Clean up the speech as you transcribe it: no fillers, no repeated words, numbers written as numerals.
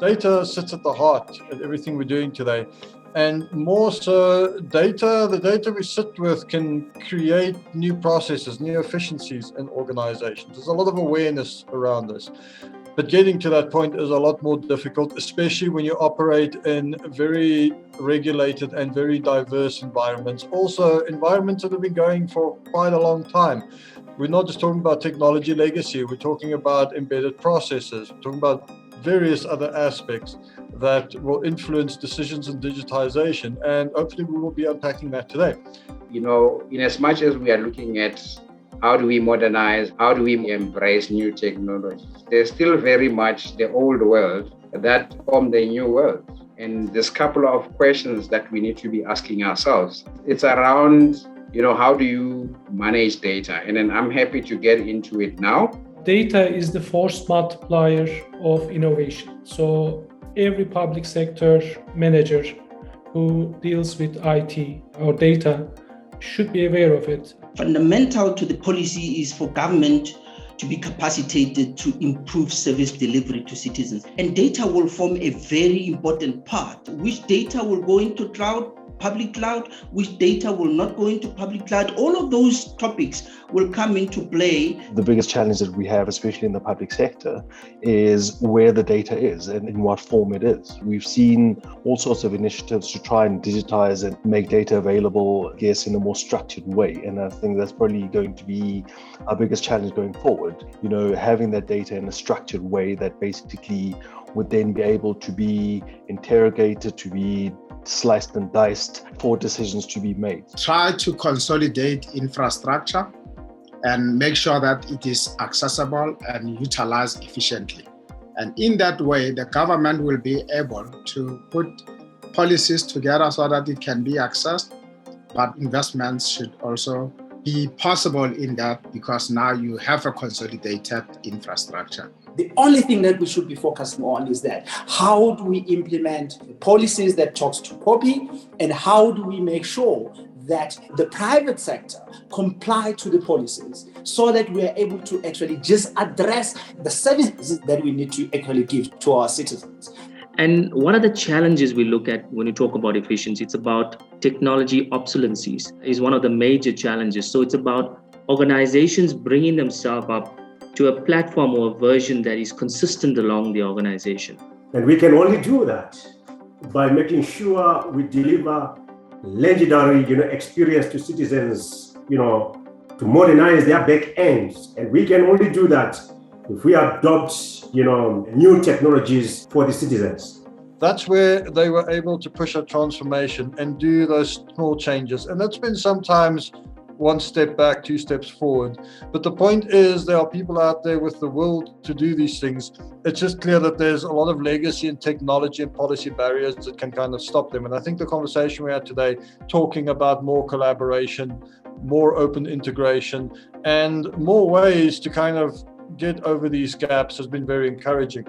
Data sits at the heart of everything we're doing today. And more so, the data we sit with can create new processes, new efficiencies in organizations. There's a lot of awareness around this. But getting to that point is a lot more difficult, especially when you operate in very regulated and very diverse environments. Also, environments that have been going for quite a long time. We're not just talking about technology legacy, we're talking about embedded processes, we're talking about various other aspects that will influence decisions in digitization. And hopefully we will be unpacking that today. You know, in as much as we are looking at how do we modernize, how do we embrace new technologies, there's still very much the old world that formed the new world. And there's a couple of questions that we need to be asking ourselves. It's around, how do you manage data? And then I'm happy to get into it now. Data is the force multiplier of innovation. So every public sector manager who deals with IT or data should be aware of it. Fundamental to the policy is for government to be capacitated to improve service delivery to citizens. And data will form a very important part. Which data will go into public cloud, which data will not go into public cloud. All of those topics will come into play. The biggest challenge that we have, especially in the public sector, is where the data is and in what form it is. We've seen all sorts of initiatives to try and digitize and make data available, I guess, in a more structured way. And I think that's probably going to be our biggest challenge going forward. Having that data in a structured way that basically would then be able to be interrogated, to be sliced and diced for decisions to be made. Try to consolidate infrastructure and make sure that it is accessible and utilized efficiently. And in that way, the government will be able to put policies together so that it can be accessed, but investments should also be possible in that because now you have a consolidated infrastructure. The only thing that we should be focusing on is that how do we implement policies that talks to POPI, and how do we make sure that the private sector comply to the policies so that we are able to actually just address the services that we need to actually give to our citizens. And one of the challenges we look at when you talk about efficiency, it's about technology obsolescences is one of the major challenges. So it's about organizations bringing themselves up to a platform or a version that is consistent along the organization. And we can only do that by making sure we deliver legendary, experience to citizens, to modernize their back ends. And we can only do that if we adopt, new technologies for the citizens. That's where they were able to push a transformation and do those small changes. And that's been sometimes one step back, two steps forward. But the point is there are people out there with the will to do these things. It's just clear that there's a lot of legacy and technology and policy barriers that can kind of stop them. And I think the conversation we had today, talking about more collaboration, more open integration, and more ways to kind of get over these gaps has been very encouraging.